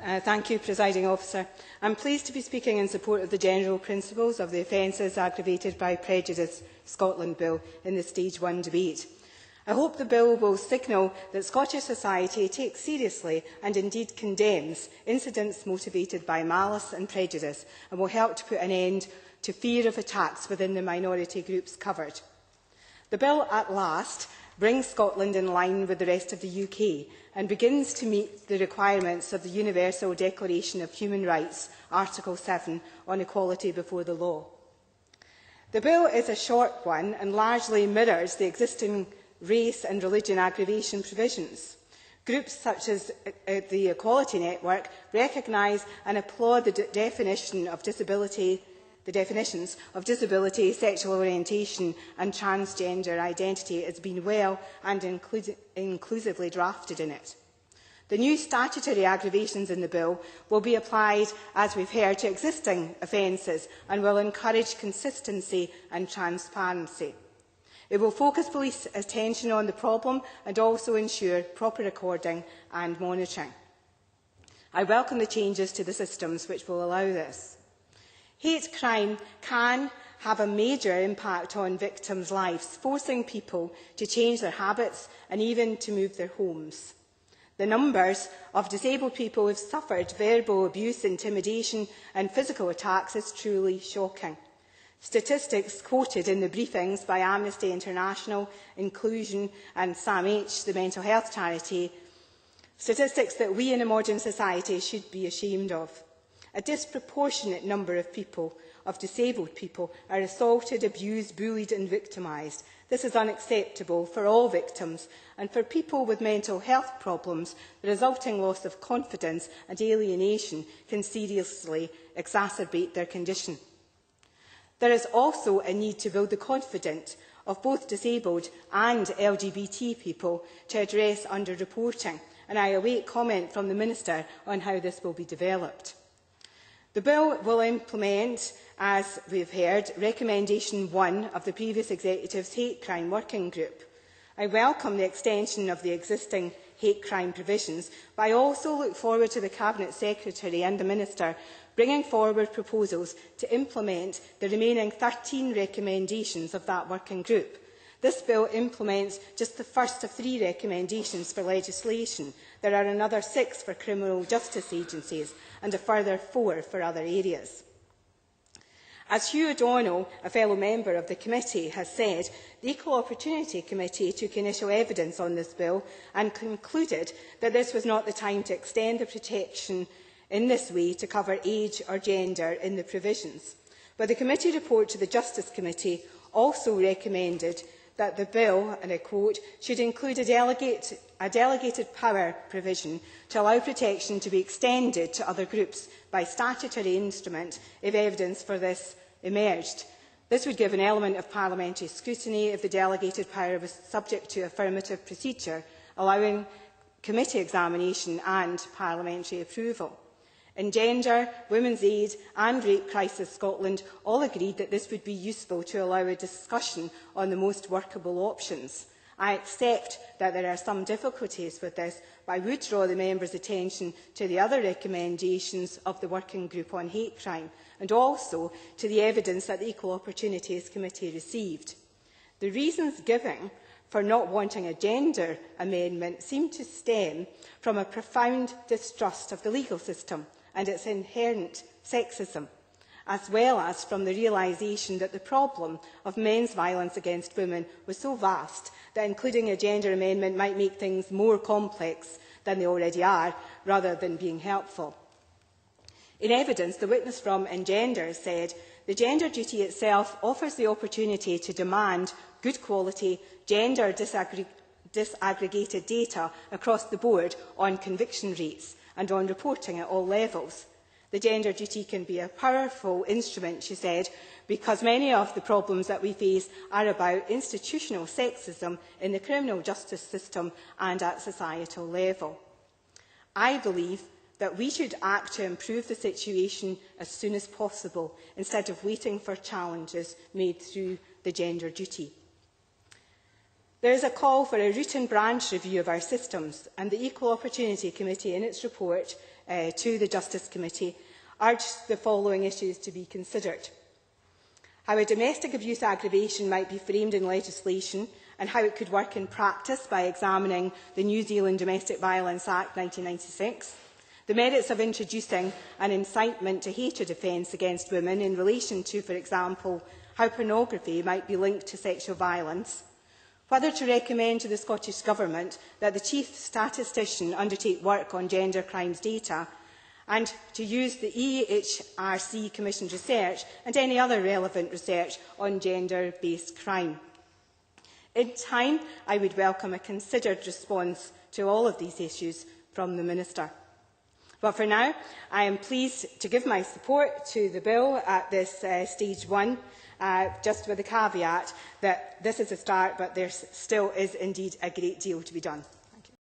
Thank you, Presiding Officer. I am pleased to be speaking in support of the general principles of the Offences Aggravated by Prejudice Scotland Bill in the Stage 1 debate. I hope the bill will signal that Scottish society takes seriously and indeed condemns incidents motivated by malice and prejudice and will help to put an end to fear of attacks within the minority groups covered. The bill at last brings Scotland in line with the rest of the UK and begins to meet the requirements of the Universal Declaration of Human Rights, Article 7, on equality before the law. The bill is a short one and largely mirrors the existing race and religion aggravation provisions. Groups such as the Equality Network recognise and applaud the definitions of disability, sexual orientation and transgender identity as being well and inclusively drafted in it. The new statutory aggravations in the bill will be applied, as we've heard, to existing offences and will encourage consistency and transparency. It will focus police attention on the problem and also ensure proper recording and monitoring. I welcome the changes to the systems which will allow this. Hate crime can have a major impact on victims' lives, forcing people to change their habits and even to move their homes. The numbers of disabled people who have suffered verbal abuse, intimidation and physical attacks is truly shocking. Statistics quoted in the briefings by Amnesty International, Inclusion and SAMH, the mental health charity, statistics that we in a modern society should be ashamed of. A disproportionate number of people, of disabled people, are assaulted, abused, bullied and victimised. This is unacceptable for all victims, and for people with mental health problems, the resulting loss of confidence and alienation can seriously exacerbate their condition. There is also a need to build the confidence of both disabled and LGBT people to address underreporting, and I await comment from the Minister on how this will be developed. The bill will implement, as we have heard, Recommendation 1 of the previous Executive's Hate Crime Working Group. I welcome the extension of the existing hate crime provisions, but I also look forward to the Cabinet Secretary and the Minister bringing forward proposals to implement the remaining 13 recommendations of that working group. This bill implements just the first of 3 recommendations for legislation. There are another 6 for criminal justice agencies and a further 4 for other areas. As Hugh O'Donnell, a fellow member of the committee, has said, the Equal Opportunity Committee took initial evidence on this bill and concluded that this was not the time to extend the protection in this way to cover age or gender in the provisions. But the committee report to the Justice Committee also recommended that the bill, and I quote, should include a delegated power provision to allow protection to be extended to other groups by statutory instrument if evidence for this emerged. This would give an element of parliamentary scrutiny if the delegated power was subject to affirmative procedure, allowing committee examination and parliamentary approval. In Gender, Women's Aid and Rape Crisis Scotland all agreed that this would be useful to allow a discussion on the most workable options. I accept that there are some difficulties with this, but I would draw the members' attention to the other recommendations of the Working Group on Hate Crime and also to the evidence that the Equal Opportunities Committee received. The reasons given for not wanting a gender amendment seem to stem from a profound distrust of the legal system and its inherent sexism, as well as from the realisation that the problem of men's violence against women was so vast that including a gender amendment might make things more complex than they already are, rather than being helpful. In evidence, the witness from Engender said, the gender duty itself offers the opportunity to demand good quality, gender disaggregated data across the board on conviction rates and on reporting at all levels. The gender duty can be a powerful instrument, she said, because many of the problems that we face are about institutional sexism in the criminal justice system and at societal level. I believe that we should act to improve the situation as soon as possible, instead of waiting for challenges made through the gender duty. There is a call for a root and branch review of our systems, and the Equal Opportunity Committee, in its report to the Justice Committee, urged the following issues to be considered: how a domestic abuse aggravation might be framed in legislation and how it could work in practice by examining the New Zealand Domestic Violence Act 1996, the merits of introducing an incitement to hatred offence against women in relation to, for example, how pornography might be linked to sexual violence, whether to recommend to the Scottish Government that the Chief Statistician undertake work on gender crimes data, and to use the EHRC commissioned research and any other relevant research on gender-based crime. In time, I would welcome a considered response to all of these issues from the Minister. But for now, I am pleased to give my support to the bill at this stage one, just with the caveat that this is a start, but there still is indeed a great deal to be done.